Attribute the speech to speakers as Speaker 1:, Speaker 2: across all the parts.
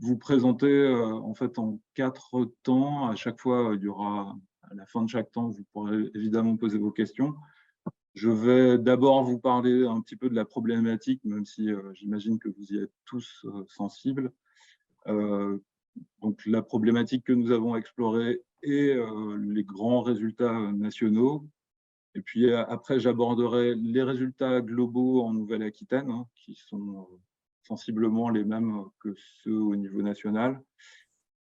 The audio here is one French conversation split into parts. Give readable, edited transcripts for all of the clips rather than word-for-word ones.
Speaker 1: vous présenter en fait en 4 temps. À chaque fois, il y aura, à la fin de chaque temps, vous pourrez évidemment poser vos questions. Je vais d'abord vous parler un petit peu de la problématique, même si j'imagine que vous y êtes tous sensibles. Donc la problématique que nous avons explorée et les grands résultats nationaux. Et puis après, j'aborderai les résultats globaux en Nouvelle-Aquitaine, hein, qui sont sensiblement les mêmes que ceux au niveau national.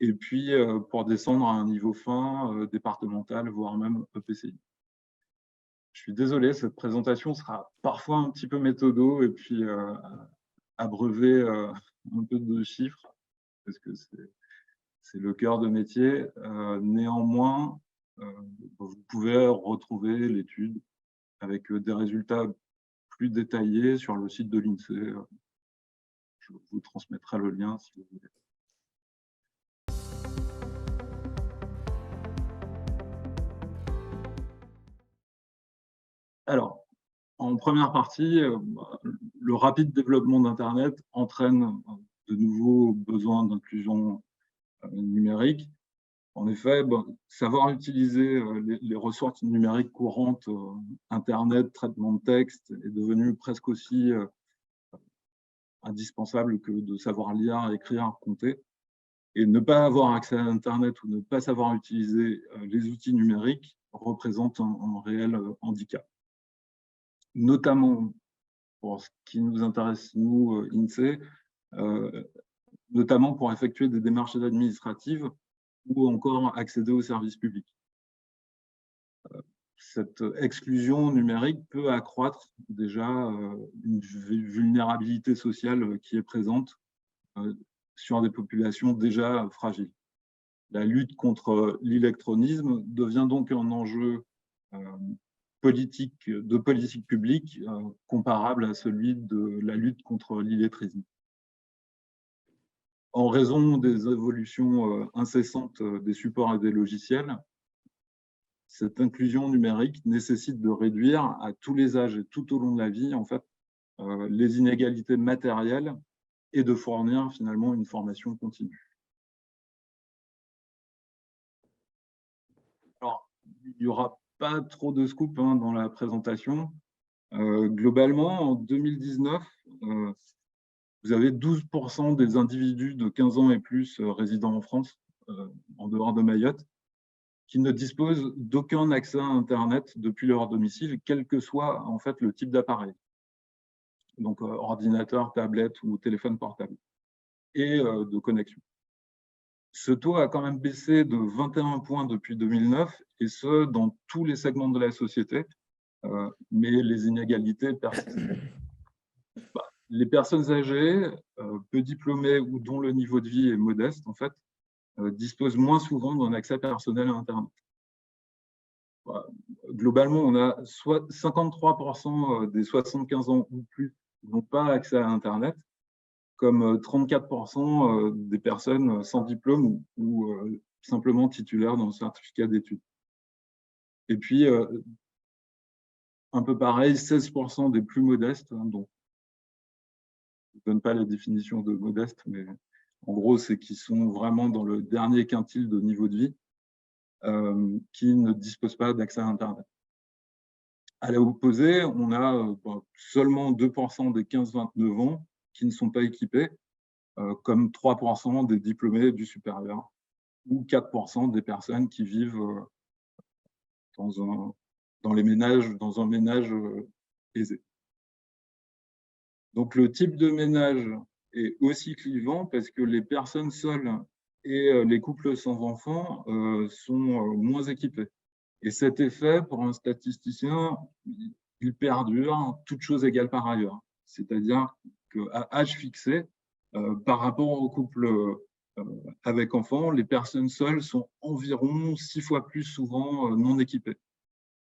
Speaker 1: Et puis pour descendre à un niveau fin, départemental, voire même EPCI. Je suis désolé, cette présentation sera parfois un petit peu méthodo et puis abreuver un peu de chiffres, parce que c'est le cœur de métier. Néanmoins, vous pouvez retrouver l'étude avec des résultats plus détaillés sur le site de l'INSEE. Je vous transmettrai le lien si vous voulez. Alors, en première partie, le rapide développement d'Internet entraîne de nouveaux besoins d'inclusion numérique. En effet, savoir utiliser les ressources numériques courantes, Internet, traitement de texte, est devenu presque aussi indispensable que de savoir lire, écrire, compter. Et ne pas avoir accès à Internet ou ne pas savoir utiliser les outils numériques représente un réel handicap. Notamment pour ce qui nous intéresse, nous, INSEE, notamment pour effectuer des démarches administratives ou encore accéder aux services publics. Cette exclusion numérique peut accroître déjà une vulnérabilité sociale qui est présente sur des populations déjà fragiles. La lutte contre l'illectronisme devient donc un enjeu de politique publique comparable à celui de la lutte contre l'illettrisme. En raison des évolutions incessantes des supports et des logiciels, cette inclusion numérique nécessite de réduire à tous les âges et tout au long de la vie, en fait, les inégalités matérielles et de fournir finalement une formation continue. Alors, il n'y aura pas trop de scoop dans la présentation. Globalement, en 2019, vous avez 12% des individus de 15 ans et plus résidant en France, en dehors de Mayotte, qui ne disposent d'aucun accès à Internet depuis leur domicile, quel que soit en fait le type d'appareil. Donc ordinateur, tablette ou téléphone portable, et de connexion. Ce taux a quand même baissé de 21 points depuis 2009, et ce, dans tous les segments de la société, mais les inégalités persistent. Les personnes âgées, peu diplômées ou dont le niveau de vie est modeste, en fait, disposent moins souvent d'un accès personnel à Internet. Globalement, on a 53% des 75 ans ou plus n'ont pas accès à Internet, comme 34% des personnes sans diplôme ou simplement titulaires d'un certificat d'études. Et puis, un peu pareil, 16% des plus modestes, donc je ne donne pas la définition de modeste, mais en gros, c'est qu'ils sont vraiment dans le dernier quintile de niveau de vie, qui ne disposent pas d'accès à Internet. À l'opposé, on a seulement 2% des 15-29 ans qui ne sont pas équipés, comme 3% des diplômés du supérieur ou 4% des personnes qui vivent dans un ménage aisé. Donc le type de ménage est aussi clivant parce que les personnes seules et les couples sans enfants sont moins équipés. Et cet effet, pour un statisticien, il perdure, toutes choses égales par ailleurs. C'est-à-dire qu'à âge fixé, par rapport aux couples avec enfants, les personnes seules sont environ 6 fois plus souvent non équipées.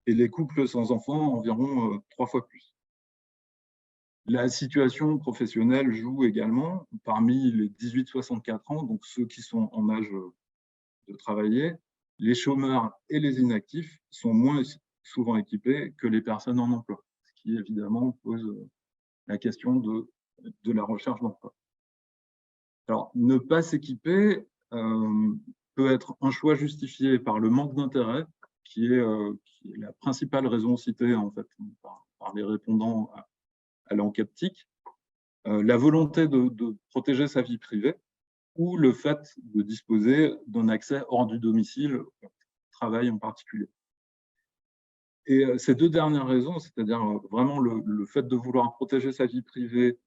Speaker 1: Et les couples sans enfants, environ 3 fois plus. La situation professionnelle joue également. Parmi les 18-64 ans, donc ceux qui sont en âge de travailler, les chômeurs et les inactifs sont moins souvent équipés que les personnes en emploi, ce qui évidemment pose la question de la recherche d'emploi. Alors, ne pas s'équiper peut être un choix justifié par le manque d'intérêt, qui est la principale raison citée en fait, par les répondants à l'enquête TIC, la volonté de protéger sa vie privée ou le fait de disposer d'un accès hors du domicile, travail en particulier. Et ces deux dernières raisons, c'est-à-dire vraiment le fait de vouloir protéger sa vie privée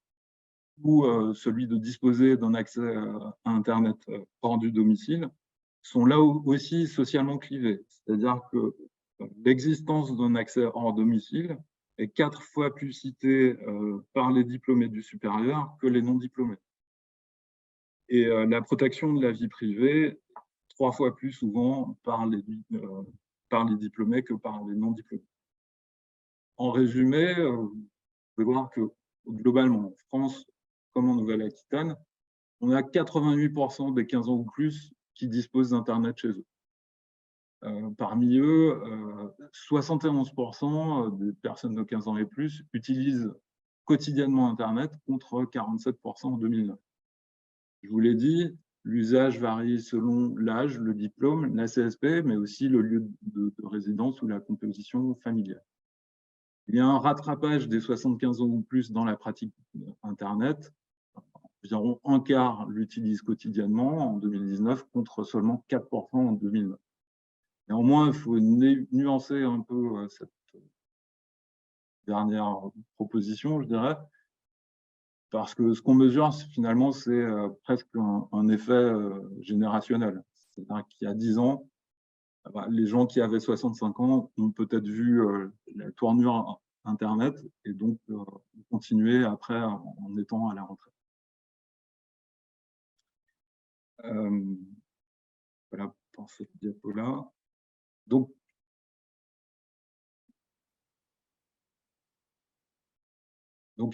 Speaker 1: ou celui de disposer d'un accès à Internet hors du domicile, sont là aussi socialement clivés. C'est-à-dire que l'existence d'un accès hors domicile est 4 fois plus citée par les diplômés du supérieur que les non-diplômés. Et la protection de la vie privée, 3 fois plus souvent par les diplômés que par les non-diplômés. En résumé, vous pouvez voir que globalement, en France comme en Nouvelle-Aquitaine, on a 88% des 15 ans ou plus qui disposent d'Internet chez eux. Parmi eux, 71% des personnes de 15 ans et plus utilisent quotidiennement Internet contre 47% en 2009. Je vous l'ai dit, l'usage varie selon l'âge, le diplôme, la CSP, mais aussi le lieu de résidence ou la composition familiale. Il y a un rattrapage des 75 ans ou plus dans la pratique Internet. Environ un quart l'utilisent quotidiennement en 2019 contre seulement 4% en 2009. Néanmoins, il faut nuancer un peu cette dernière proposition, je dirais, parce que ce qu'on mesure, finalement, c'est presque un effet générationnel. C'est-à-dire qu'il y a 10 ans, les gens qui avaient 65 ans ont peut-être vu la tournure Internet et donc continuer après en étant à la retraite. Voilà pour cette diapo-là. Donc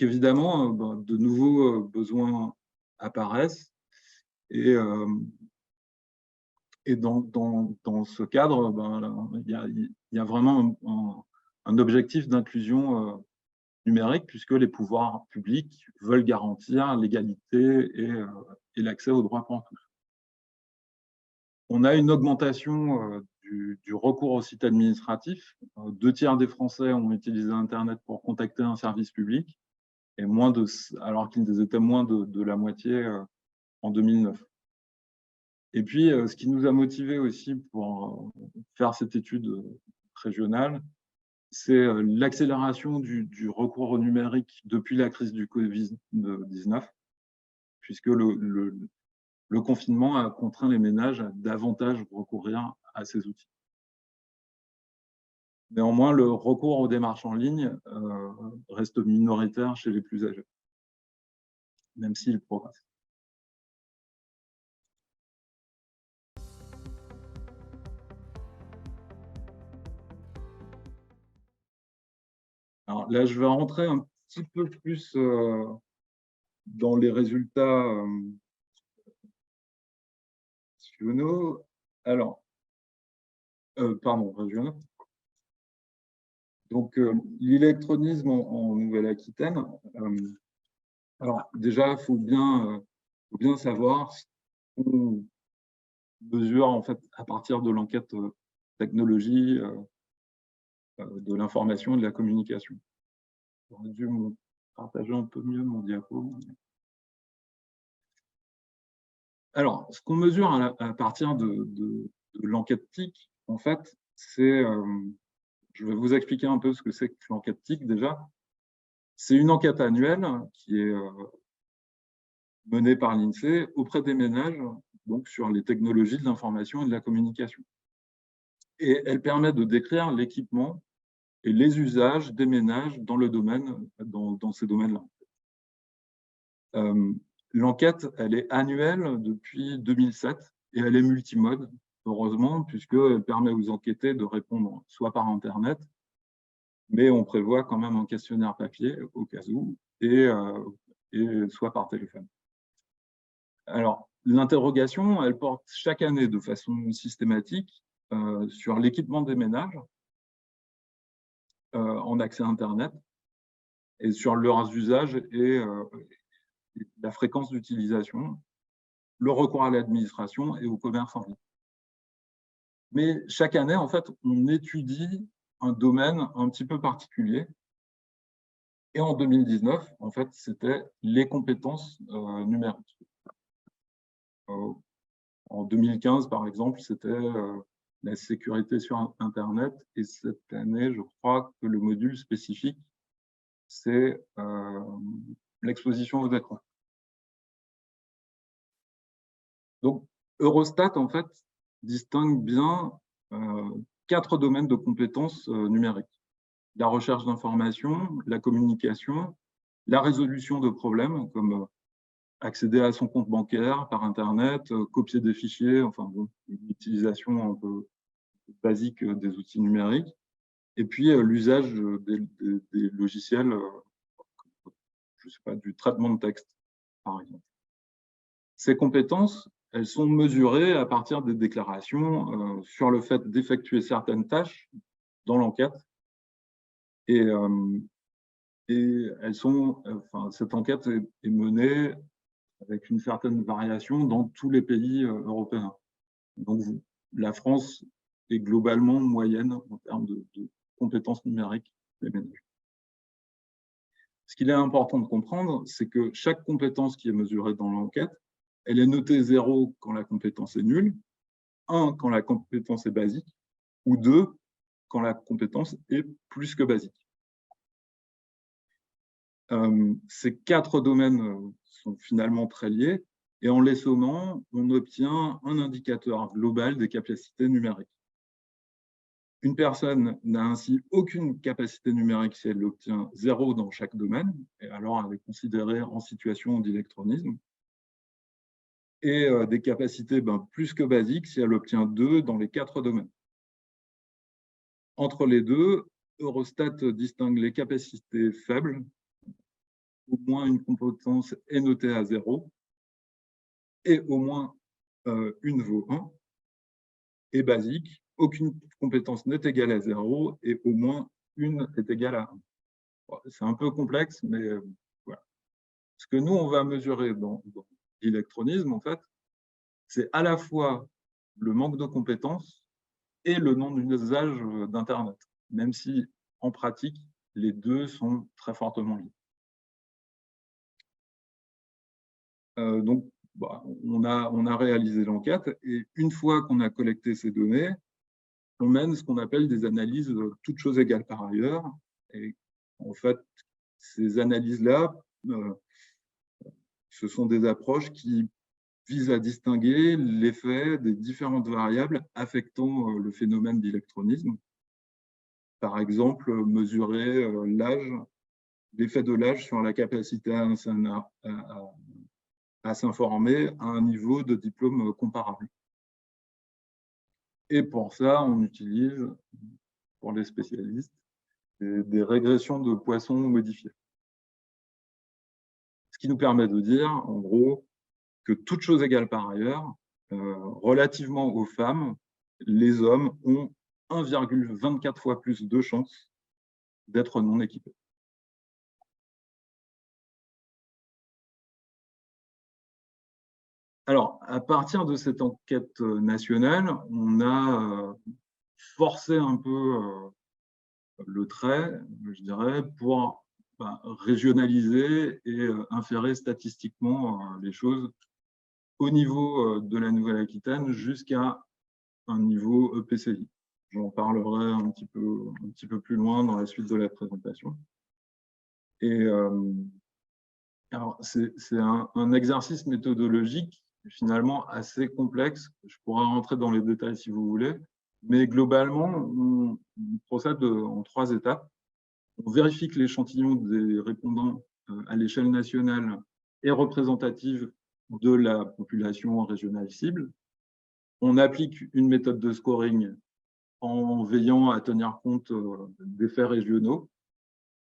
Speaker 1: évidemment, de nouveaux besoins apparaissent et dans ce cadre, il y a vraiment un objectif d'inclusion numérique puisque les pouvoirs publics veulent garantir l'égalité et l'accès aux droits pour tous. On a une augmentation du recours au site administratif. 2 tiers des Français ont utilisé Internet pour contacter un service public, et alors qu'ils étaient moins de la moitié en 2009. Et puis, ce qui nous a motivés aussi pour faire cette étude régionale, c'est l'accélération du recours au numérique depuis la crise du Covid-19, puisque le confinement a contraint les ménages à davantage recourir à ces outils. Néanmoins, le recours aux démarches en ligne reste minoritaire chez les plus âgés, même s'il progresse. Alors là, je vais rentrer un petit peu plus dans les résultats nationaux. Alors, pardon, régionaux. Donc, l'électronisme en Nouvelle-Aquitaine. Alors, déjà, il faut bien savoir ce qu'on mesure en fait à partir de l'enquête technologie de l'information et de la communication. J'aurais dû me partager un peu mieux mon diapo. Alors, ce qu'on mesure à partir de l'enquête TIC, en fait, c'est, je vais vous expliquer un peu ce que c'est que l'enquête TIC déjà. C'est une enquête annuelle qui est menée par l'INSEE auprès des ménages, donc sur les technologies de l'information et de la communication. Et elle permet de décrire l'équipement et les usages des ménages dans ces domaines-là. L'enquête, elle est annuelle depuis 2007 et elle est multimode, heureusement, puisqu'elle permet aux enquêtés de répondre soit par Internet, mais on prévoit quand même un questionnaire papier au cas où, et soit par téléphone. Alors, l'interrogation, elle porte chaque année de façon systématique sur l'équipement des ménages en accès Internet et sur leurs usages et la fréquence d'utilisation. le recours à l'administration et au commerce en ligne. Mais chaque année, en fait, on étudie un domaine un petit peu particulier. Et en 2019, en fait, c'était les compétences numériques. En 2015, par exemple, c'était la sécurité sur Internet. Et cette année, je crois que le module spécifique, c'est l'exposition aux écrans. Donc, Eurostat, en fait, distingue bien 4 domaines de compétences numériques. La recherche d'informations, la communication, la résolution de problèmes, comme accéder à son compte bancaire par Internet, copier des fichiers, enfin bon, l'utilisation un peu basique des outils numériques, et puis l'usage des logiciels, je sais pas, du traitement de texte, par exemple. Ces compétences, elles sont mesurées à partir des déclarations sur le fait d'effectuer certaines tâches dans l'enquête. Et elles sont, enfin, cette enquête est menée avec une certaine variation dans tous les pays européens. Donc, la France est globalement moyenne en termes de compétences numériques des ménages. Ce qu'il est important de comprendre, c'est que chaque compétence qui est mesurée dans l'enquête, elle est notée 0 quand la compétence est nulle, 1 quand la compétence est basique, ou 2 quand la compétence est plus que basique. Ces 4 domaines sont finalement très liés, et en les sommant, on obtient un indicateur global des capacités numériques. Une personne n'a ainsi aucune capacité numérique si elle obtient 0 dans chaque domaine, et alors elle est considérée en situation d'électronisme, et des capacités plus que basiques si elle obtient 2 dans les 4 domaines. Entre les deux, Eurostat distingue les capacités faibles, au moins une compétence est notée à 0, et au moins une vaut 1, et basique, aucune compétence n'est égale à 0, et au moins une est égale à 1. Bon, c'est un peu complexe, mais voilà. Ce que nous, on va mesurer dans l'électronisme, en fait, c'est à la fois le manque de compétences et le non-usage d'Internet, même si, en pratique, les deux sont très fortement liés. Donc, on a réalisé l'enquête, et une fois qu'on a collecté ces données, on mène ce qu'on appelle des analyses toutes choses égales par ailleurs. Et en fait, ces analyses-là, ce sont des approches qui visent à distinguer l'effet des différentes variables affectant le phénomène d'électronisme. Par exemple, mesurer l'âge, l'effet de l'âge sur la capacité à s'informer à un niveau de diplôme comparable. Et pour ça, on utilise, pour les spécialistes, des régressions de Poisson modifiées. Ce qui nous permet de dire, en gros, que toutes choses égales par ailleurs, relativement aux femmes, les hommes ont 1,24 fois plus de chances d'être non équipés. Alors, à partir de cette enquête nationale, on a forcé un peu le trait, je dirais, pour régionaliser et inférer statistiquement les choses au niveau de la Nouvelle-Aquitaine jusqu'à un niveau EPCI. J'en parlerai un petit peu plus loin dans la suite de la présentation. Et alors, c'est un exercice méthodologique finalement assez complexe. Je pourrais rentrer dans les détails si vous voulez, mais globalement, on procède en 3 étapes. On vérifie que l'échantillon des répondants à l'échelle nationale est représentatif de la population régionale cible. On applique une méthode de scoring en veillant à tenir compte des faits régionaux.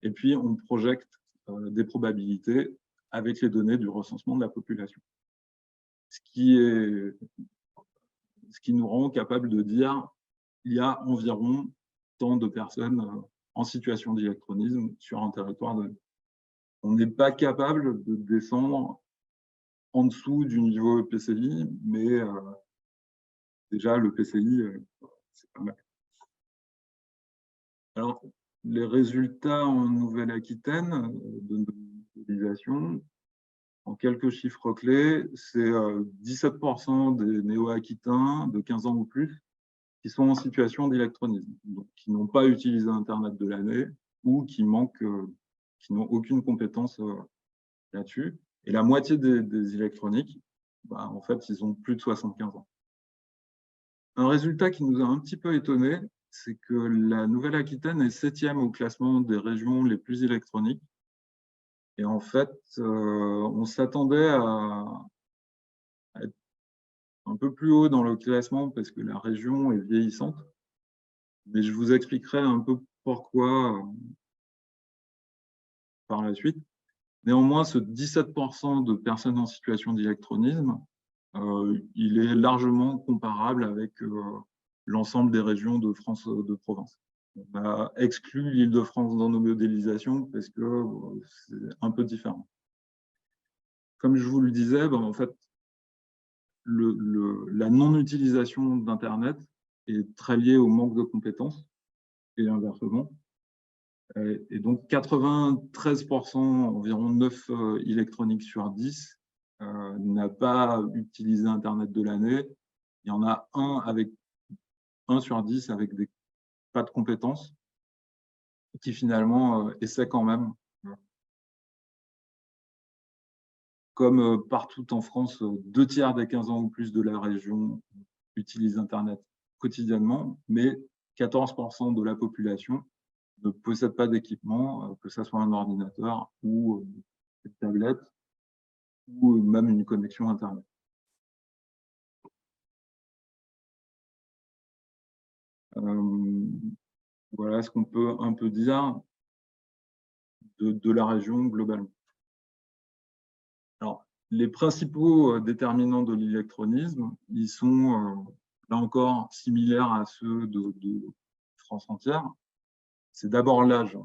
Speaker 1: Et puis, on projette des probabilités avec les données du recensement de la population. Ce qui nous rend capable de dire qu'il y a environ tant de personnes en situation d'électronisme sur un territoire donné. On n'est pas capable de descendre en dessous du niveau PCI, mais déjà le PCI, c'est pas mal. Alors, les résultats en Nouvelle-Aquitaine de notre modélisation, en quelques chiffres clés, c'est 17% des néo-aquitains de 15 ans ou plus qui sont en situation d'électronisme, donc qui n'ont pas utilisé Internet de l'année ou qui n'ont aucune compétence là-dessus. Et la moitié des électroniques, bah, en fait, ils ont plus de 75 ans. Un résultat qui nous a un petit peu étonné, c'est que la Nouvelle-Aquitaine est 7e au classement des régions les plus électroniques. Et en fait, on s'attendait à être un peu plus haut dans le classement parce que la région est vieillissante. Mais je vous expliquerai un peu pourquoi par la suite. Néanmoins, ce 17% de personnes en situation d'électronisme, il est largement comparable avec l'ensemble des régions de France de province. On a exclu l'Île-de-France dans nos modélisations parce que c'est un peu différent. Comme je vous le disais, ben, en fait, la non-utilisation d'Internet est très liée au manque de compétences et inversement. Et donc 93%, environ 9 électroniques sur 10, n'a pas utilisé Internet de l'année. Il y en a un sur 10 avec pas de compétences qui finalement essaie quand même. Comme partout en France, 2 tiers des 15 ans ou plus de la région utilisent Internet quotidiennement, mais 14% de la population ne possède pas d'équipement, que ce soit un ordinateur ou une tablette, ou même une connexion Internet. Voilà ce qu'on peut un peu dire de la région globalement. Alors, les principaux déterminants de l'électronisme, ils sont là encore similaires à ceux de France entière. C'est d'abord l'âge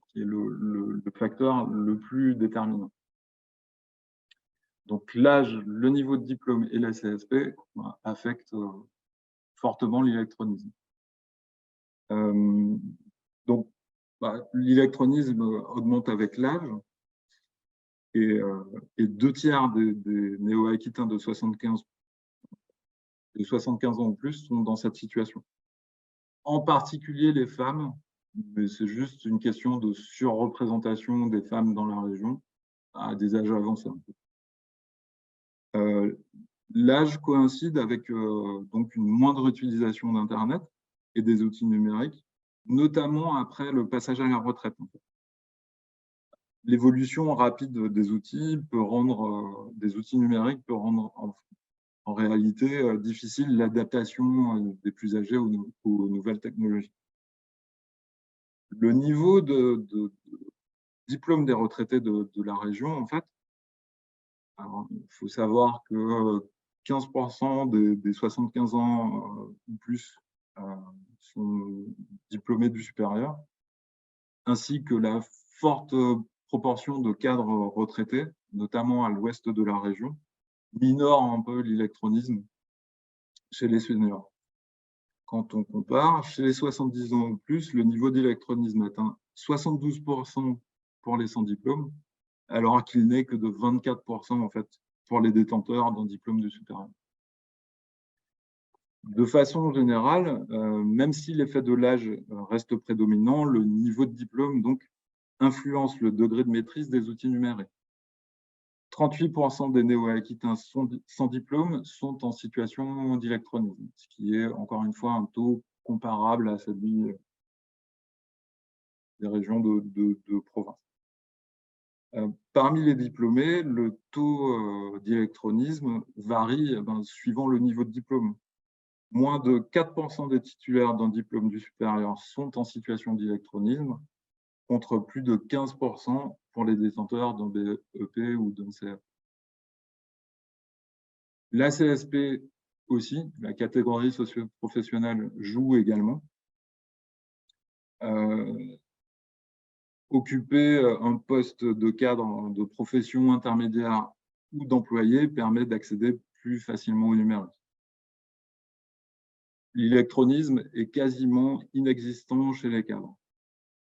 Speaker 1: qui est le facteur le plus déterminant. Donc l'âge, le niveau de diplôme et la CSP affectent fortement l'électronisme. Donc l'électronisme augmente avec l'âge et 2 tiers des néo-aquitains de 75 ans ou plus sont dans cette situation. En particulier les femmes, mais c'est juste une question de surreprésentation des femmes dans la région à des âges avancés. L'âge coïncide avec donc une moindre utilisation d'Internet et des outils numériques, notamment après le passage à la retraite. L'évolution rapide des outils numériques peut rendre en réalité difficile l'adaptation des plus âgés aux nouvelles technologies. Le niveau de diplôme des retraités de la région, en fait, il faut savoir que 15% des 75 ans ou plus sont diplômés du supérieur, ainsi que la forte proportion de cadres retraités, notamment à l'ouest de la région, minore un peu l'électronisme chez les seniors. Quand on compare, chez les 70 ans ou plus, le niveau d'électronisme atteint 72% pour les sans diplôme, alors qu'il n'est que de 24% en fait pour les détenteurs d'un diplôme du supérieur. De façon générale, même si l'effet de l'âge reste prédominant, le niveau de diplôme donc influence le degré de maîtrise des outils numériques. 38% des néo-aquitains sans diplôme sont en situation d'électronisme, ce qui est encore une fois un taux comparable à celui des régions de province. Parmi les diplômés, le taux d'électronisme varie suivant le niveau de diplôme. Moins de 4% des titulaires d'un diplôme du supérieur sont en situation d'électronisme, contre plus de 15% pour les détenteurs d'un BEP ou d'un CAP. La CSP aussi, la catégorie socio-professionnelle, joue également. Occuper un poste de cadre de profession intermédiaire ou d'employés permet d'accéder plus facilement au numérique. L'électronisme est quasiment inexistant chez les cadres.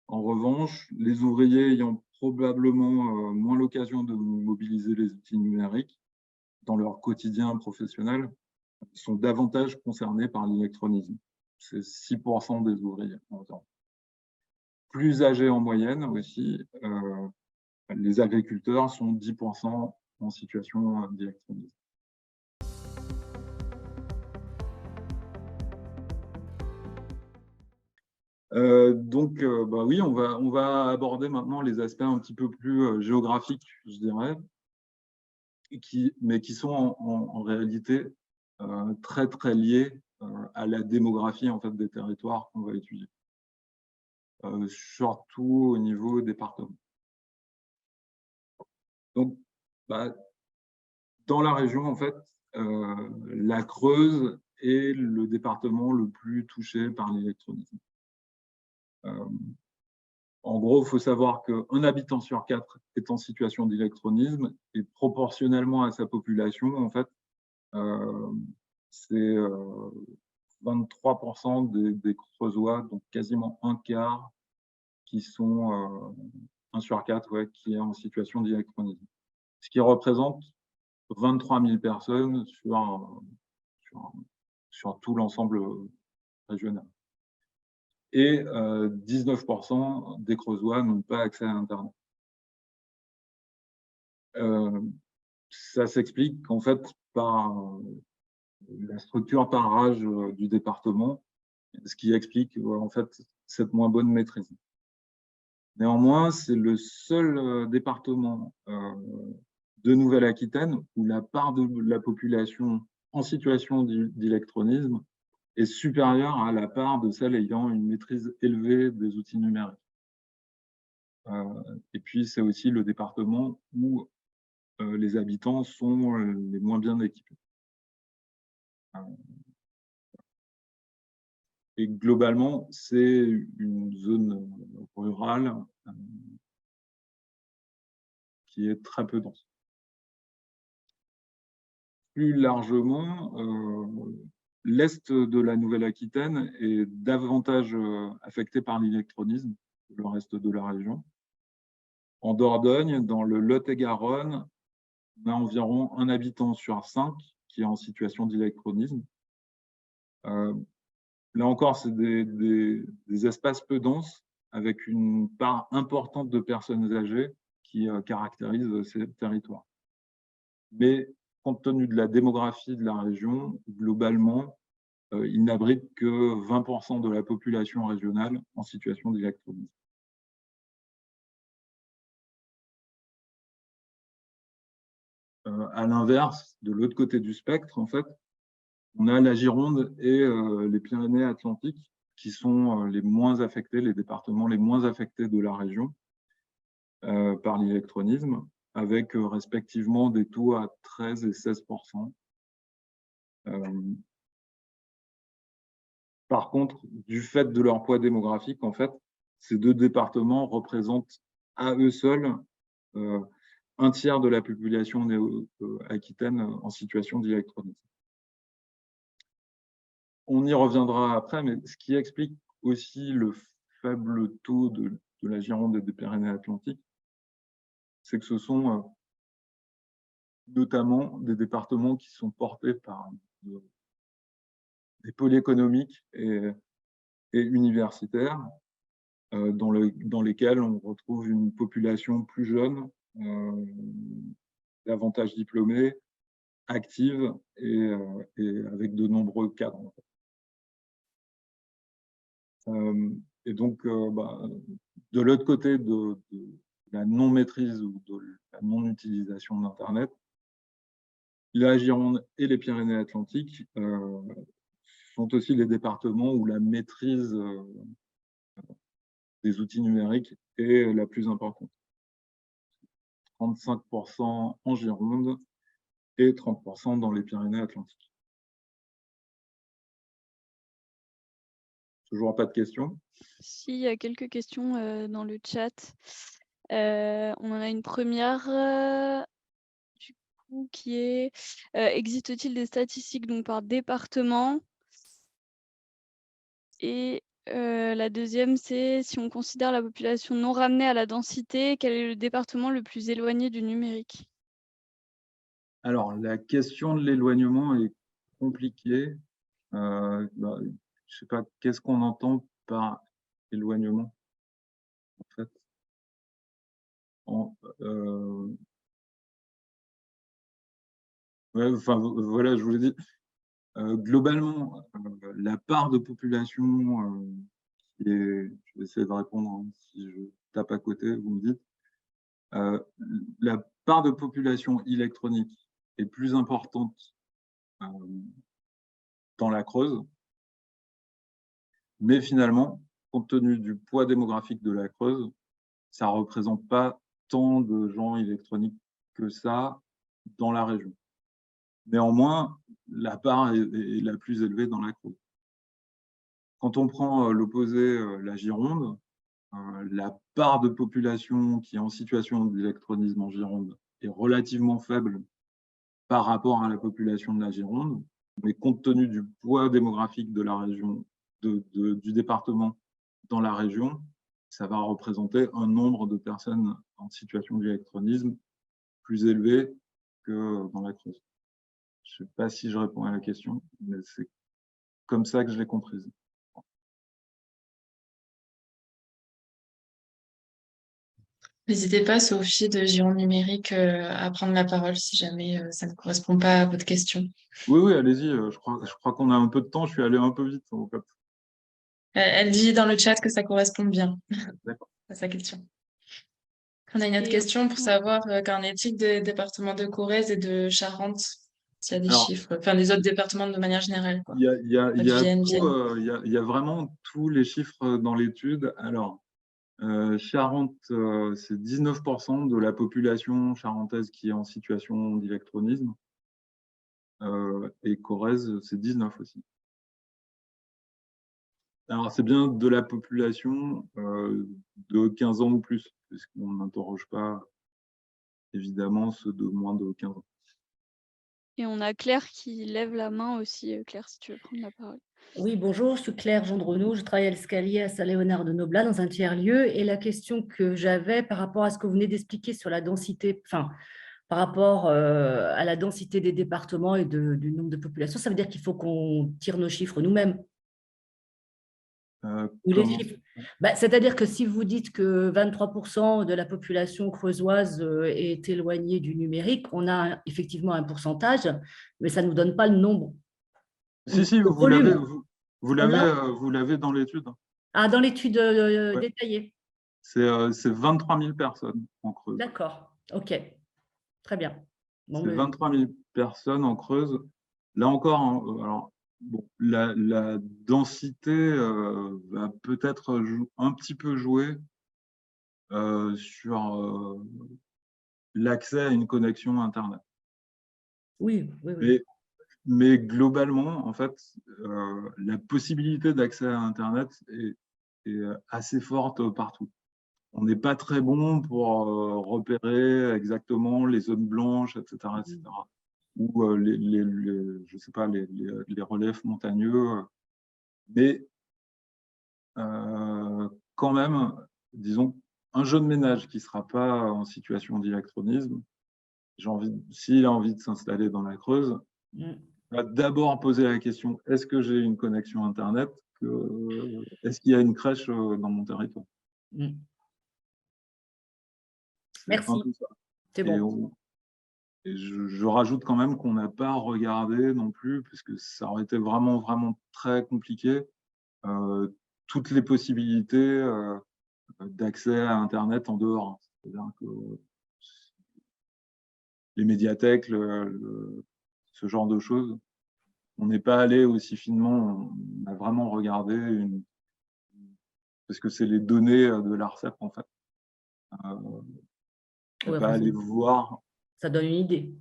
Speaker 1: En revanche, les ouvriers ayant probablement moins l'occasion de mobiliser les outils numériques dans leur quotidien professionnel sont davantage concernés par l'électronisme. C'est 6% des ouvriers. Plus âgés en moyenne aussi, les agriculteurs sont 10% en situation d'électronisme. Bah oui, on va aborder maintenant les aspects un petit peu plus géographiques, je dirais, mais qui sont en réalité très, très liés à la démographie en fait, des territoires qu'on va étudier, surtout au niveau département. Donc, bah, dans la région, en fait, la Creuse est le département le plus touché par l'électronisme. En gros, il faut savoir qu'un habitant sur 4 est en situation d'électronisme et proportionnellement à sa population, en fait, c'est 23% des Creusois, donc quasiment un quart, qui sont 1 sur 4, ouais, qui est en situation d'électronisme. Ce qui représente 23 000 personnes sur tout l'ensemble régional. Et 19% des Creusois n'ont pas accès à Internet. Ça s'explique en fait par la structure par âge du département, ce qui explique en fait cette moins bonne maîtrise. Néanmoins, c'est le seul département de Nouvelle-Aquitaine où la part de la population en situation d'électronisme est supérieure à la part de celle ayant une maîtrise élevée des outils numériques. Et puis, c'est aussi le département où les habitants sont les moins bien équipés. Et globalement, c'est une zone rurale qui est très peu dense. Plus largement, l'est de la Nouvelle-Aquitaine est davantage affecté par l'électronisme que le reste de la région. En Dordogne, dans le Lot-et-Garonne, on a environ 1 habitant sur 5 qui est en situation d'électronisme. Là encore, c'est des espaces peu denses avec une part importante de personnes âgées qui caractérisent ces territoires. Mais compte tenu de la démographie de la région, globalement, il n'abrite que 20% de la population régionale en situation d'électronisme. À l'inverse, de l'autre côté du spectre, en fait, on a la Gironde et les Pyrénées-Atlantiques qui sont les moins affectés, les départements les moins affectés de la région par l'électronisme, avec respectivement des taux à 13 et 16%. Par contre, du fait de leur poids démographique, en fait, ces deux départements représentent à eux seuls un tiers de la population néo-aquitaine en situation d'électronisme. On y reviendra après, mais ce qui explique aussi le faible taux de la Gironde et des Pyrénées-Atlantiques, c'est que ce sont notamment des départements qui sont portés par des pôles économiques et universitaires dans lesquels on retrouve une population plus jeune, davantage diplômée, active et avec de nombreux cadres. Et donc, de l'autre côté de la non-maîtrise ou de la non-utilisation d'Internet, la Gironde et les Pyrénées-Atlantiques sont aussi les départements où la maîtrise des outils numériques est la plus importante. 35% en Gironde et 30% dans les Pyrénées-Atlantiques. Toujours pas de questions?
Speaker 2: Si, il y a quelques questions dans le chat. On en a une première. Du coup, qui est existe-t-il des statistiques donc par département? Et la deuxième, c'est si on considère la population non ramenée à la densité, quel est le département le plus éloigné du numérique?
Speaker 1: Alors, la question de l'éloignement est compliquée. Je sais pas, qu'est-ce qu'on entend par éloignement, en fait? En, ouais, enfin, voilà, je vous l'ai dit. Globalement, la part de population qui est, je vais essayer de répondre, hein, si je tape à côté, vous me dites. La part de population électronique est plus importante euh, dans la Creuse, mais finalement, compte tenu du poids démographique de la Creuse, ça ne représente pas tant de gens électroniques que ça dans la région. Néanmoins, la part est la plus élevée dans la Creuse. Quand on prend l'opposé, la Gironde, la part de population qui est en situation d'électronisme en Gironde est relativement faible par rapport à la population de la Gironde, mais compte tenu du poids démographique de la région, du département dans la région, ça va représenter un nombre de personnes en situation d'électronisme plus élevé que dans la Creuse. Je ne sais pas si je réponds à la question, mais c'est comme ça que je l'ai comprise.
Speaker 3: N'hésitez pas, Sophie de Gironde Numérique, à prendre la parole si jamais ça ne correspond pas à votre question.
Speaker 1: Oui, oui, allez-y. Je crois qu'on a un peu de temps. Je suis allé un peu vite, en fait.
Speaker 3: Elle dit dans le chat que ça correspond bien à sa question. On a une autre
Speaker 2: Et
Speaker 3: question pour savoir qu'en est-il des départements de Corrèze et de Charente, s'il y a des
Speaker 1: Alors,
Speaker 3: chiffres, enfin des autres départements de manière générale, quoi.
Speaker 1: il y a
Speaker 3: Vienne,
Speaker 1: tout,
Speaker 3: Vienne.
Speaker 1: il y a vraiment tous les chiffres dans l'étude. Alors, Charente, c'est 19% de la population charentaise qui est en situation d'électronisme. Et Corrèze, c'est 19 aussi. Alors, c'est bien de la population de 15 ans ou plus, puisqu'on n'interroge pas, évidemment, ceux de moins de 15 ans.
Speaker 2: Et on a Claire qui lève la main aussi. Claire, si tu veux prendre la parole.
Speaker 4: Oui, bonjour, je suis Claire Gendrenou, je travaille à l'Escalier à Saint-Léonard de Noblat dans un tiers-lieu. Et la question que j'avais par rapport à ce que vous venez d'expliquer sur la densité, enfin, par rapport à la densité des départements et du nombre de populations, ça veut dire qu'il faut qu'on tire nos chiffres nous-mêmes. Ou les chiffres. C'est-à-dire que si vous dites que 23% de la population creusoise est éloignée du numérique, on a effectivement un pourcentage, mais ça ne nous donne pas le nombre.
Speaker 1: Si,
Speaker 4: Le volume.
Speaker 1: vous l'avez dans l'étude.
Speaker 4: Ah, dans l'étude
Speaker 1: Ouais.
Speaker 4: détaillée.
Speaker 1: C'est 23 000 personnes en Creuse.
Speaker 4: D'accord, ok, très bien. Bon,
Speaker 1: C'est 23 000 personnes en Creuse. Là encore, hein, alors, bon, la densité va peut-être un petit peu jouer sur l'accès à une connexion Internet.
Speaker 4: oui, oui, oui.
Speaker 1: Mais globalement, en fait, la possibilité d'accès à Internet est assez forte partout. On n'est pas très bon pour repérer exactement les zones blanches, etc., etc. Ou je sais pas, les reliefs montagneux. Mais quand même, disons, un jeune ménage qui ne sera pas en situation d'électronisme, s'il a envie de s'installer dans la Creuse, va d'abord poser la question, est-ce que j'ai une connexion Internet? Est-ce qu'il y a une crèche dans mon territoire?
Speaker 4: Merci, c'est bon.
Speaker 1: Et je rajoute quand même qu'on n'a pas regardé non plus, puisque ça aurait été vraiment, vraiment très compliqué, toutes les possibilités d'accès à Internet en dehors. C'est-à-dire que les médiathèques, ce genre de choses, on n'est pas allé aussi finement, on a vraiment regardé, parce que c'est les données de l'ARCEP en fait. On n'est pas allé voir.
Speaker 4: Ça donne une idée.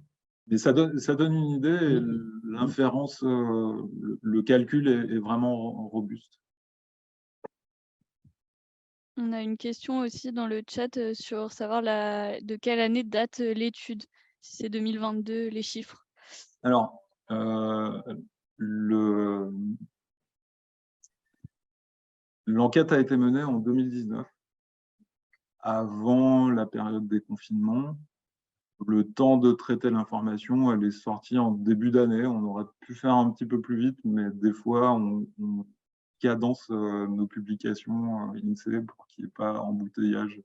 Speaker 1: Mais ça donne une idée et l'inférence, le calcul est vraiment robuste.
Speaker 2: On a une question aussi dans le chat sur savoir de quelle année date l'étude. si c'est 2022 les chiffres.
Speaker 1: Alors, l'enquête a été menée en 2019, avant la période des confinements. Le temps de traiter l'information, elle est sortie en début d'année. On aurait pu faire un petit peu plus vite, mais des fois, on cadence nos publications INSEE pour qu'il n'y ait pas embouteillage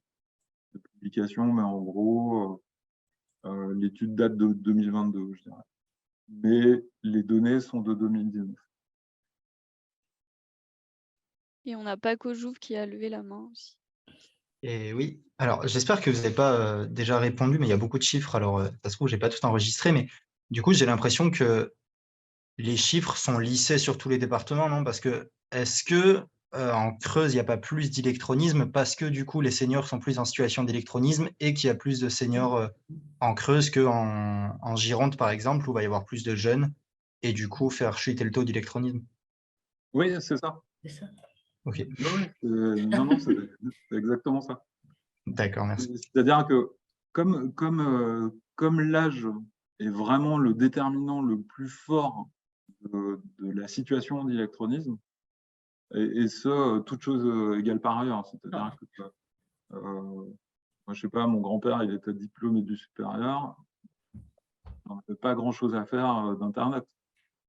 Speaker 1: de publications. Mais en gros, l'étude date de 2022, je dirais. Mais les données sont de 2019.
Speaker 2: Et on n'a pas Cojouve qui a levé la main aussi.
Speaker 5: Et oui, alors j'espère que vous n'avez pas déjà répondu, mais il y a beaucoup de chiffres. Alors, ça se trouve, j'ai pas tout enregistré, mais du coup, j'ai l'impression que les chiffres sont lissés sur tous les départements, non? Parce que est-ce que en Creuse, il n'y a pas plus d'électronisme parce que du coup, les seniors sont plus en situation d'électronisme et qu'il y a plus de seniors en Creuse qu'en Gironde, par exemple, où il va y avoir plus de jeunes et du coup, faire chuter le taux d'électronisme?
Speaker 1: Oui, c'est ça.
Speaker 4: C'est ça.
Speaker 5: Ok,
Speaker 1: Oui, non, c'est exactement ça.
Speaker 5: d'accord, merci.
Speaker 1: C'est-à-dire que comme l'âge est vraiment le déterminant le plus fort de la situation d'électronisme, et ce, toute chose égale par ailleurs. C'est-à-dire que, moi, je sais pas, mon grand-père, il était diplômé du supérieur, on n'avait pas grand-chose à faire d'Internet.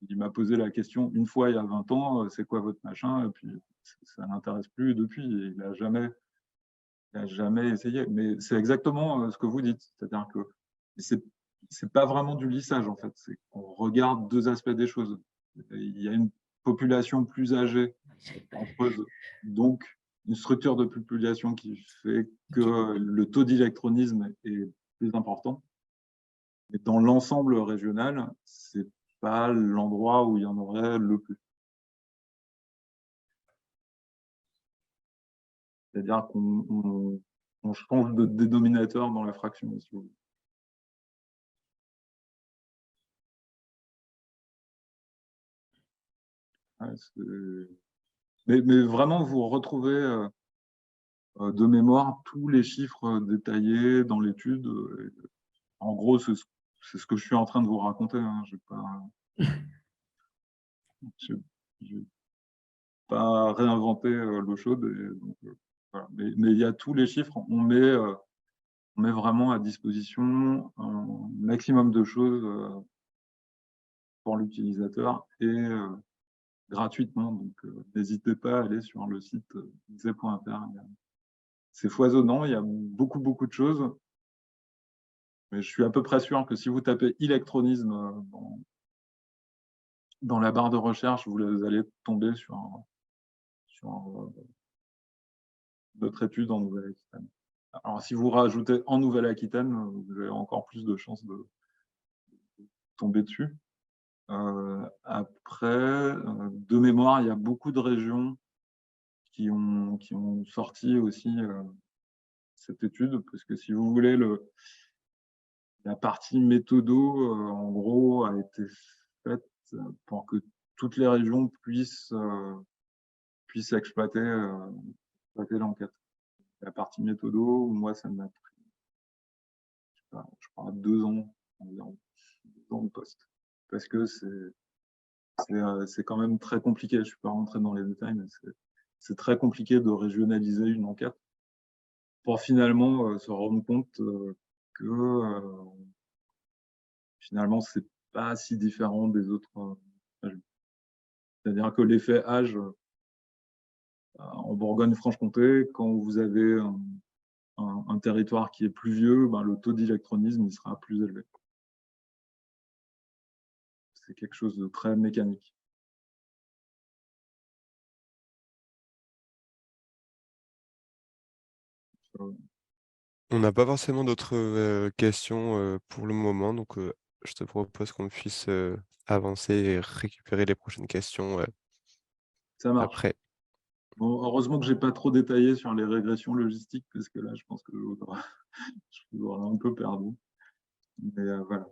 Speaker 1: Il m'a posé la question une fois il y a 20 ans, c'est quoi votre machin? Et puis, ça n'intéresse plus depuis. Et il n'a jamais essayé. Mais c'est exactement ce que vous dites. C'est-à-dire que c'est pas vraiment du lissage, en fait. C'est qu'on regarde deux aspects des choses. Il y a une population plus âgée en Creuse, donc une structure de population qui fait que le taux d'électronisme est plus important. Mais dans l'ensemble régional, c'est pas l'endroit où il y en aurait le plus. C'est-à-dire qu'on change de dénominateur dans la fraction. Si vous voulez. Ouais, mais vraiment, vous retrouvez de mémoire tous les chiffres détaillés dans l'étude. En gros, c'est ce que je suis en train de vous raconter. Hein. Je n'ai pas réinventé l'eau chaude. Donc, voilà. Mais il y a tous les chiffres. On met vraiment à disposition un maximum de choses pour l'utilisateur et gratuitement. Donc, n'hésitez pas à aller sur le site INSEE.fr. C'est foisonnant, il y a beaucoup, beaucoup de choses. Mais je suis à peu près sûr que si vous tapez électronisme dans la barre de recherche, vous allez tomber sur notre étude en Nouvelle-Aquitaine. Alors, si vous rajoutez en Nouvelle-Aquitaine, vous avez encore plus de chances de tomber dessus. Après, de mémoire, il y a beaucoup de régions qui ont sorti aussi cette étude, parce que si vous voulez, la partie méthodo, en gros, a été faite pour que toutes les régions puissent exploiter l'enquête. La partie méthodo, moi, ça m'a pris, je crois, 2 ans environ, 2 ans de poste. Parce que c'est quand même très compliqué. Je ne suis pas rentré dans les détails, mais c'est très compliqué de régionaliser une enquête pour finalement se rendre compte que finalement, ce n'est pas si différent des autres régions. C'est-à-dire que l'effet âge, en Bourgogne-Franche-Comté, quand vous avez un territoire qui est plus vieux, ben, le taux d'électronisme sera plus élevé. C'est quelque chose de très mécanique.
Speaker 6: On n'a pas forcément d'autres questions pour le moment, donc je te propose qu'on puisse avancer et récupérer les prochaines questions
Speaker 1: Ça marche.
Speaker 6: après.
Speaker 1: Bon, heureusement que je n'ai pas trop détaillé sur les régressions logistiques, parce que là, je pense que je vous aurais un peu perdu. Mais voilà.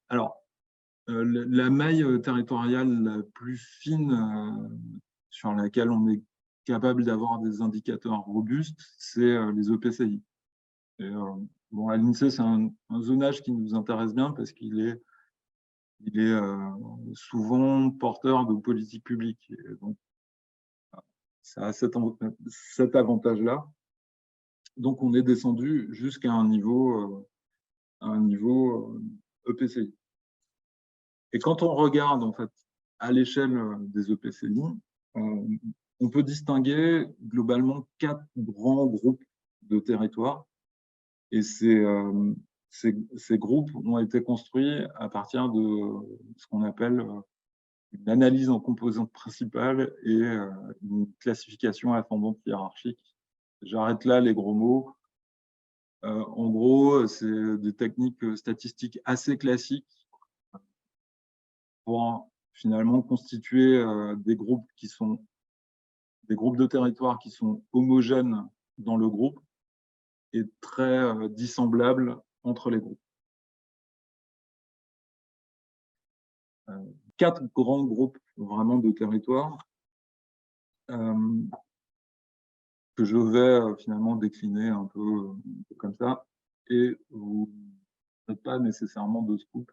Speaker 1: Alors, la maille territoriale la plus fine sur laquelle on est capables d'avoir des indicateurs robustes, c'est les EPCI. Et, bon, à l'INSEE, c'est un zonage qui nous intéresse bien parce qu'il est, souvent porteur de politiques publiques. Et donc, ça a cet avantage-là. Donc, on est descendu jusqu'à un niveau EPCI. Et quand on regarde en fait à l'échelle des EPCI, on peut distinguer globalement 4 grands groupes de territoires. Et ces groupes ont été construits à partir de ce qu'on appelle une analyse en composantes principales et une classification ascendante hiérarchique. J'arrête là les gros mots. En gros, c'est des techniques statistiques assez classiques pour finalement constituer des groupes de territoires qui sont homogènes dans le groupe et très dissemblables entre les groupes. 4 grands groupes vraiment de territoires que je vais finalement décliner un peu comme ça, et vous n'êtes pas nécessairement de scoop.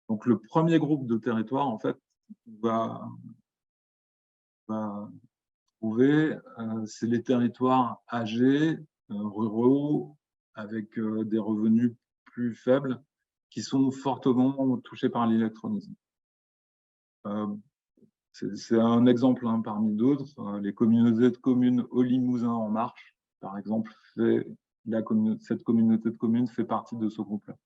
Speaker 1: Donc le premier groupe de territoires, en fait, va trouver, c'est les territoires âgés, ruraux, avec des revenus plus faibles, qui sont fortement touchés par l'électronisme. C'est un exemple parmi d'autres. Les communautés de communes au Limousin en Marche, par exemple, cette communauté de communes fait partie de ce groupe-là.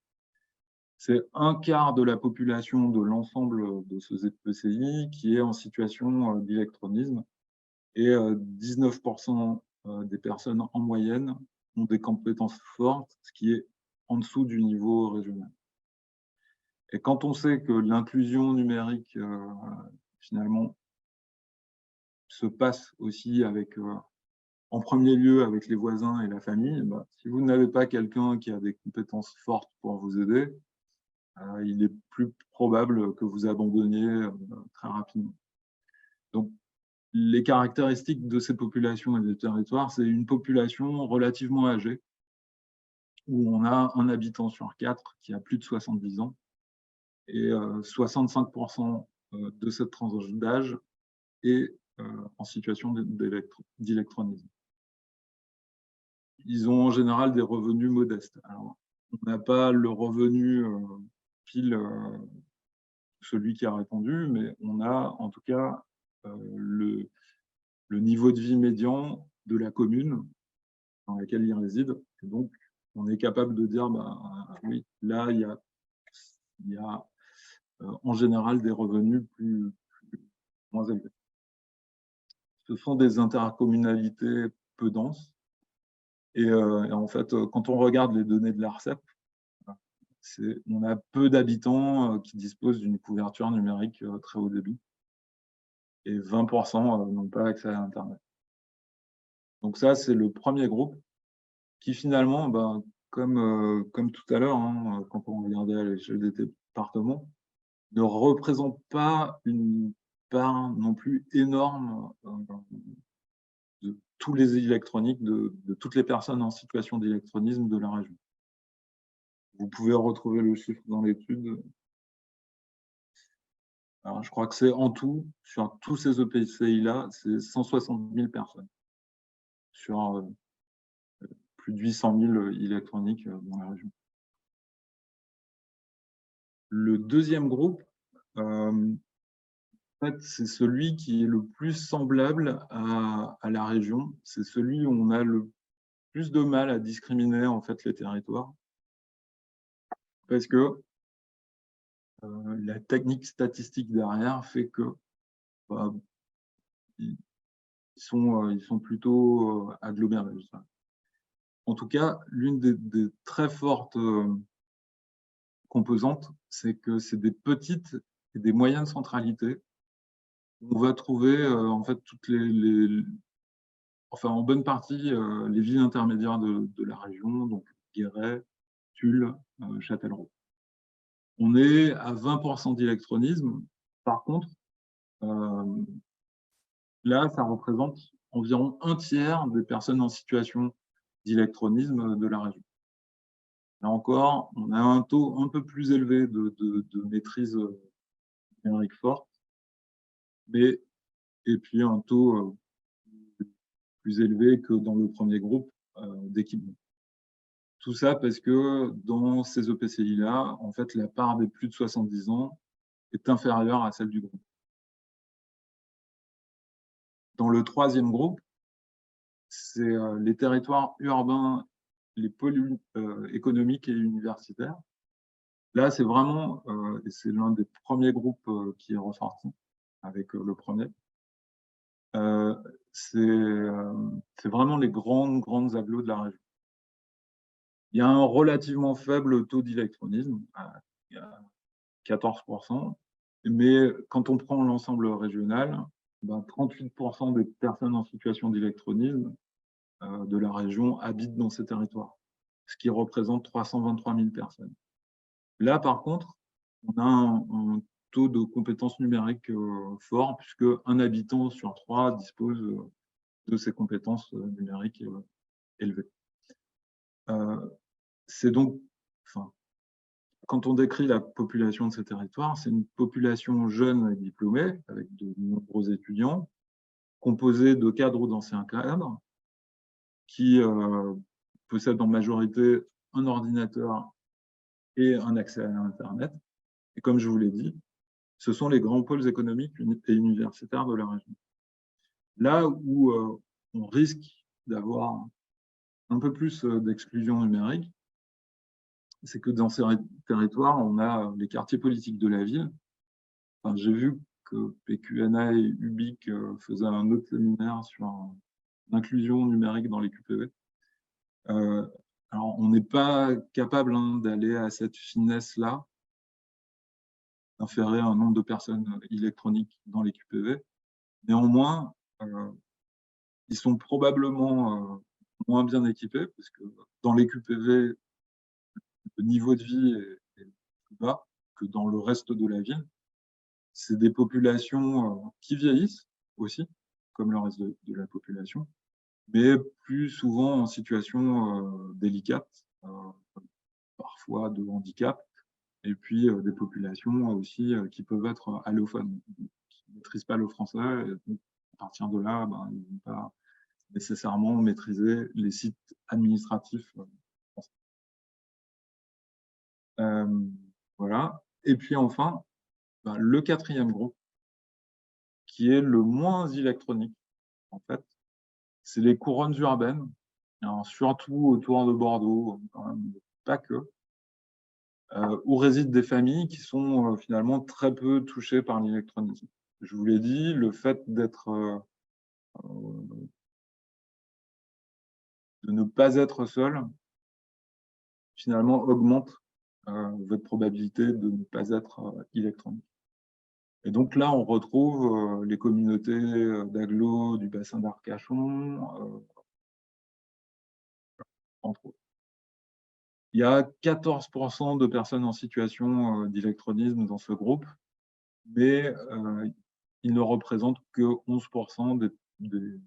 Speaker 1: C'est un quart de la population de l'ensemble de ce EPCI qui est en situation d'électronisme, et 19% des personnes en moyenne ont des compétences fortes, ce qui est en dessous du niveau régional. Et quand on sait que l'inclusion numérique, finalement, se passe aussi avec, en premier lieu avec les voisins et la famille, bah, si vous n'avez pas quelqu'un qui a des compétences fortes pour vous aider, il est plus probable que vous abandonniez très rapidement. Donc, les caractéristiques de ces populations et des territoires, c'est une population relativement âgée, où on a un habitant sur 4 qui a plus de 70 ans, et 65% de cette tranche d'âge est en situation d'électronisme. Ils ont en général des revenus modestes. Alors, on n'a pas le revenu pile celui qui a répondu, mais on a en tout cas le niveau de vie médian de la commune dans laquelle il réside. Et donc, on est capable de dire, bah, oui, là, il y a en général des revenus moins élevés. Ce sont des intercommunalités peu denses. Et en fait, quand on regarde les données de l'ARCEP, on a peu d'habitants qui disposent d'une couverture numérique très haut débit. Et 20% n'ont pas accès à Internet. Donc ça, c'est le premier groupe qui finalement, comme tout à l'heure, hein, quand on regardait à l'échelle des départements, ne représente pas une part non plus énorme de tous les électroniques, de toutes les personnes en situation d'électronisme de la région. Vous pouvez retrouver le chiffre dans l'étude. Alors, je crois que c'est en tout, sur tous ces EPCI-là, c'est 160 000 personnes, sur plus de 800 000 électroniques dans la région. Le deuxième groupe, en fait, c'est celui qui est le plus semblable à la région. C'est celui où on a le plus de mal à discriminer en fait les territoires, parce que la technique statistique derrière fait que ils sont plutôt agglomérés. En tout cas, l'une des très fortes composantes, c'est que c'est des petites et des moyennes centralités. On va trouver en fait enfin en bonne partie les villes intermédiaires de la région, donc Guéret, Tulle, Châtellerault. On est à 20% d'électronisme. Par contre, là, ça représente environ un tiers des personnes en situation d'électronisme de la région. Là encore, on a un taux un peu plus élevé de maîtrise numérique forte, et puis un taux plus élevé que dans le premier groupe d'équipement. Tout ça parce que dans ces EPCI-là, en fait, la part des plus de 70 ans est inférieure à celle du groupe. Dans le troisième groupe, c'est les territoires urbains, les pôles économiques et universitaires. Là, c'est vraiment, et c'est l'un des premiers groupes qui est ressorti avec le premier. C'est vraiment les grandes agglos de la région. Il y a un relativement faible taux d'électronisme, à 14%, mais quand on prend l'ensemble régional, 38% des personnes en situation d'électronisme de la région habitent dans ces territoires, ce qui représente 323 000 personnes. Là, par contre, on a un taux de compétences numériques fort, puisque un habitant sur 3 dispose de ces compétences numériques élevées. C'est donc, quand on décrit la population de ces territoires, c'est une population jeune et diplômée, avec de nombreux étudiants, composée de cadres ou d'anciens cadres, qui possèdent en majorité un ordinateur et un accès à Internet. Et comme je vous l'ai dit, ce sont les grands pôles économiques et universitaires de la région. Là où on risque d'avoir un peu plus d'exclusion numérique, c'est que dans ces territoires, on a les quartiers politiques de la ville. Enfin, j'ai vu que PQNA et UBIC faisaient un autre séminaire sur l'inclusion numérique dans les QPV. Alors, on n'est pas capable d'aller à cette finesse-là, d'inférer un nombre de personnes électroniques dans les QPV. Néanmoins, ils sont probablement moins bien équipés, parce que dans les QPV, le niveau de vie est plus bas que dans le reste de la ville. C'est des populations qui vieillissent aussi, comme le reste de la population, mais plus souvent en situation délicate, parfois de handicap, et puis des populations aussi qui peuvent être allophones, qui ne maîtrisent pas le français, et donc, à partir de là, ils ne vont pas nécessairement maîtriser les sites administratifs français. Voilà. Et puis enfin, le quatrième groupe, qui est le moins électronique, en fait, c'est les couronnes urbaines, alors, surtout autour de Bordeaux, quand même, pas que, où résident des familles qui sont finalement très peu touchées par l'électronisme. Je vous l'ai dit, le fait d'être de ne pas être seul, finalement, augmente votre probabilité de ne pas être électronique. Et donc là, on retrouve les communautés d'agglos du bassin d'Arcachon, entre autres. Il y a 14% de personnes en situation d'électronisme dans ce groupe, mais ils ne représentent que 11% des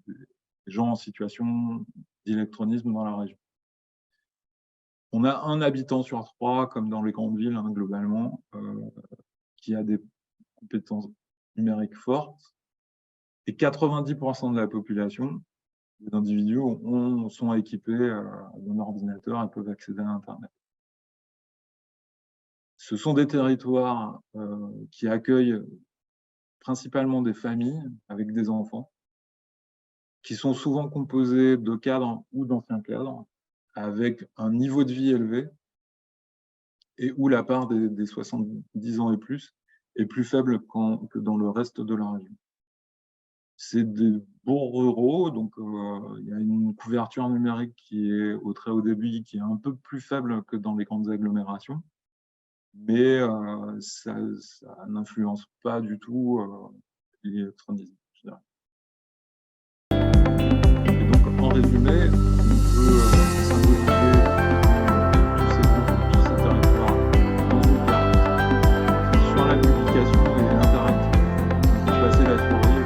Speaker 1: gens en situation d'électronisme dans la région. On a un habitant sur 3, comme dans les grandes villes, globalement, qui a des compétences numériques fortes, et 90% de la population, les individus sont équipés d'un ordinateur et peuvent accéder à Internet. Ce sont des territoires qui accueillent principalement des familles avec des enfants, qui sont souvent composés de cadres ou d'anciens cadres, avec un niveau de vie élevé, et où la part des 70 ans et plus est plus faible que dans le reste de la région. C'est des bourgs ruraux, donc il y a une couverture numérique qui est au très haut débit, qui est un peu plus faible que dans les grandes agglomérations, mais ça n'influence pas du tout l'électronisme, je dirais. Et donc, en résumé, on peut symboliser tous ces territoires dans une carte sur la publication et l'interactivité. Passer la souris,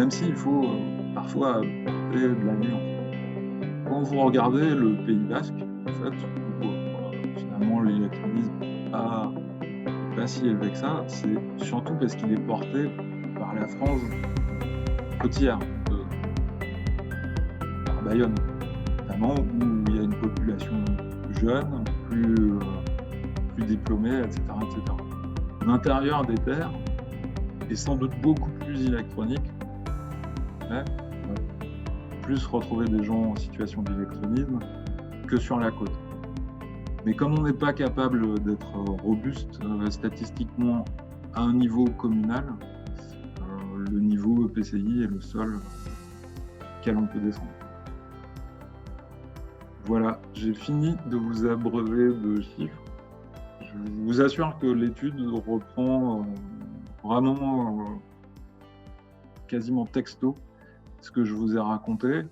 Speaker 1: même s'il faut parfois apporter de la nuance. Quand vous regardez le Pays Basque, en fait, où, finalement l'électronisme n'est pas si élevé que ça, c'est surtout parce qu'il est porté par la frange côtière, par Bayonne, notamment, où il y a une population jeune, plus diplômée, etc., etc. L'intérieur des terres est sans doute beaucoup plus électronique, mais plus retrouver des gens en situation d'électronisme que sur la côte. Mais comme on n'est pas capable d'être robuste statistiquement à un niveau communal, le niveau EPCI est le seul auquel on peut descendre. Voilà, j'ai fini de vous abreuver de chiffres. Je vous assure que l'étude reprend vraiment quasiment texto ce que je vous ai raconté.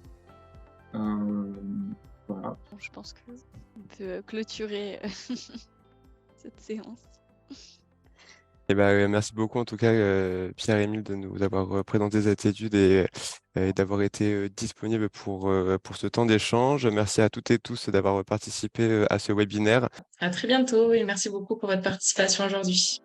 Speaker 1: Voilà.
Speaker 2: Je pense qu'on peut clôturer cette séance.
Speaker 6: Et merci beaucoup en tout cas Pierre-Émile de nous avoir présenté cette étude et d'avoir été disponible pour ce temps d'échange. Merci à toutes et tous d'avoir participé à ce webinaire.
Speaker 3: À très bientôt et merci beaucoup pour votre participation aujourd'hui.